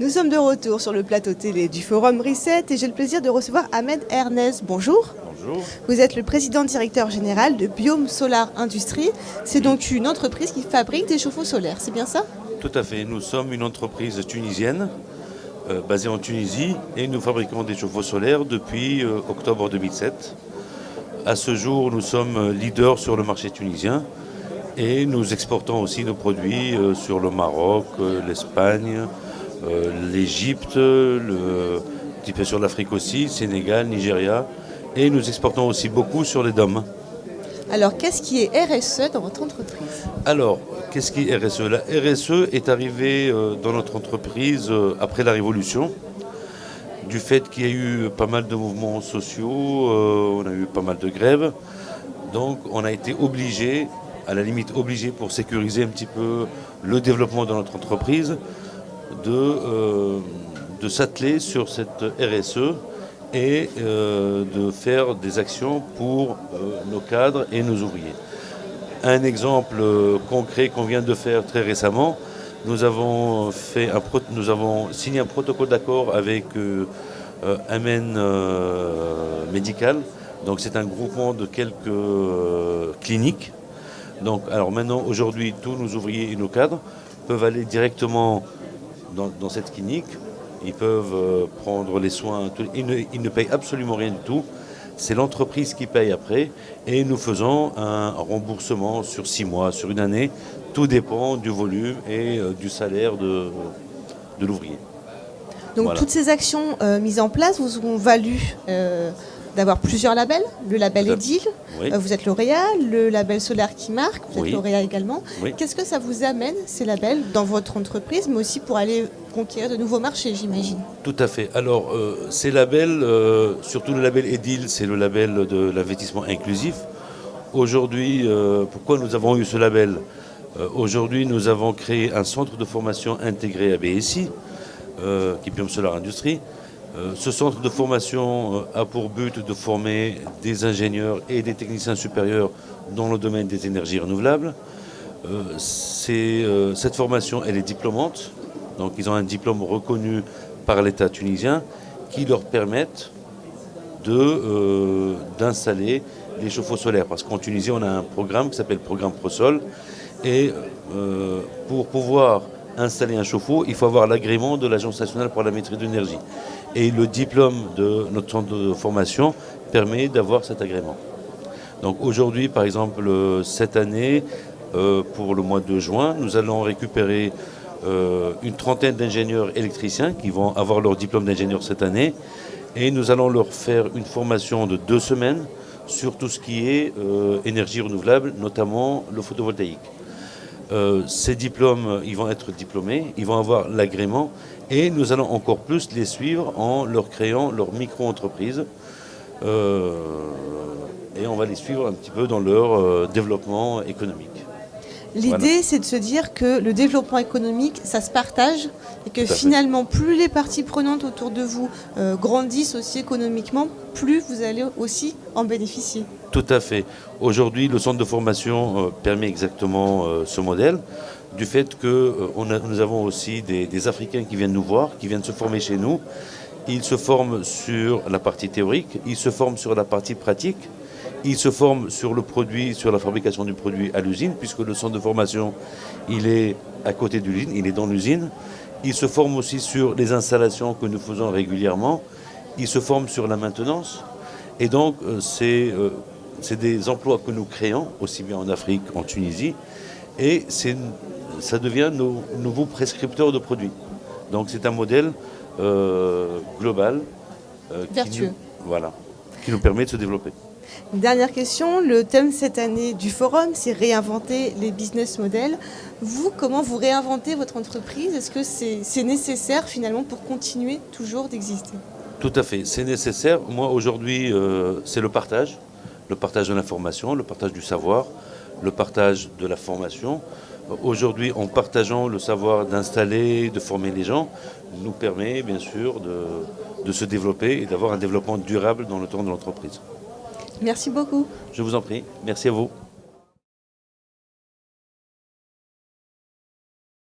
Nous sommes de retour sur le plateau télé du Forum Reset et j'ai le plaisir de recevoir Ahmed Ernest. Bonjour. Bonjour. Vous êtes le président directeur général de Biome Solar Industrie. C'est donc une entreprise qui fabrique des chauffe-eau solaires, c'est bien ça? Tout à fait. Nous sommes une entreprise tunisienne basée en Tunisie et nous fabriquons des chauffe-eau solaires depuis octobre 2007. À ce jour, nous sommes leaders sur le marché tunisien et nous exportons aussi nos produits sur le Maroc, l'Espagne, l'Égypte, un petit peu sur l'Afrique aussi, Sénégal, Nigeria. Et nous exportons aussi beaucoup sur les DOM. Alors, qu'est-ce qui est RSE dans votre entreprise? Alors, qu'est-ce qui est RSE? La RSE est arrivée dans notre entreprise après la Révolution, du fait qu'il y a eu pas mal de mouvements sociaux, on a eu pas mal de grèves. Donc, on a été obligé, à la limite obligé pour sécuriser un petit peu le développement de notre entreprise, de s'atteler sur cette RSE et de faire des actions pour nos cadres et nos ouvriers. Un exemple concret qu'on vient de faire très récemment, nous avons signé un protocole d'accord avec Amen Médical. Donc c'est un groupement de quelques cliniques. Donc alors maintenant, aujourd'hui, tous nos ouvriers et nos cadres peuvent aller directement dans cette clinique. Ils peuvent prendre les soins, ils ne payent absolument rien du tout. C'est l'entreprise qui paye après et nous faisons un remboursement sur 6 mois, sur une année. Tout dépend du volume et du salaire de l'ouvrier. Donc, Voilà. toutes ces actions mises en place vous ont valu d'avoir plusieurs labels. Le label EDIL, Oui. vous êtes lauréat, le label Solaire qui marque, vous êtes Oui. lauréat également. Oui. Qu'est-ce que ça vous amène, ces labels, dans votre entreprise, mais aussi pour aller conquérir de nouveaux marchés, j'imagine? Tout à fait. Alors, ces labels, surtout le label EDIL, c'est le label de l'investissement inclusif. Aujourd'hui, pourquoi nous avons eu ce label? Aujourd'hui, nous avons créé un centre de formation intégré à BSI, qui est Biome Solar Industrie. Ce centre de formation a pour but de former des ingénieurs et des techniciens supérieurs dans le domaine des énergies renouvelables. Cette formation, elle est diplômante. Donc ils ont un diplôme reconnu par l'État tunisien qui leur permettent d'installer les chauffe-eau solaires. Parce qu'en Tunisie, on a un programme qui s'appelle Programme Prosol. Et pour pouvoir installer un chauffe-eau, il faut avoir l'agrément de l'Agence nationale pour la maîtrise de l'énergie. Et le diplôme de notre centre de formation permet d'avoir cet agrément. Donc aujourd'hui, par exemple, cette année, pour le mois de juin, nous allons récupérer une trentaine d'ingénieurs électriciens qui vont avoir leur diplôme d'ingénieur cette année. Et nous allons leur faire une formation de 2 semaines sur tout ce qui est énergie renouvelable, notamment le photovoltaïque. Ces diplômes, ils vont être diplômés, ils vont avoir l'agrément et nous allons encore plus les suivre en leur créant leur micro-entreprise et on va les suivre un petit peu dans leur développement économique. L'idée, Voilà. c'est de se dire que le développement économique, ça se partage et que Tout à fait. finalement, plus les parties prenantes autour de vous grandissent aussi économiquement, plus vous allez aussi en bénéficier. Tout à fait. Aujourd'hui, le centre de formation permet exactement ce modèle, du fait que nous avons aussi des Africains qui viennent nous voir, qui viennent se former chez nous. Ils se forment sur la partie théorique, ils se forment sur la partie pratique, ils se forment sur le produit, sur la fabrication du produit à l'usine, puisque le centre de formation, il est à côté de l'usine, il est dans l'usine. Ils se forment aussi sur les installations que nous faisons régulièrement. Ils se forment sur la maintenance. Et donc, c'est des emplois que nous créons, aussi bien en Afrique qu'en Tunisie, et ça devient nos nouveaux prescripteurs de produits. Donc c'est un modèle global Vertueux. qui nous permet de se développer. Une dernière question, le thème cette année du forum, c'est réinventer les business models. Vous, comment vous réinventez votre entreprise? Est-ce que c'est nécessaire finalement pour continuer toujours d'exister? Tout à fait, c'est nécessaire. Moi aujourd'hui, c'est le partage de l'information, le partage du savoir, le partage de la formation. Aujourd'hui, en partageant le savoir d'installer, de former les gens, nous permet bien sûr de se développer et d'avoir un développement durable dans le temps de l'entreprise. Merci beaucoup. Je vous en prie, merci à vous.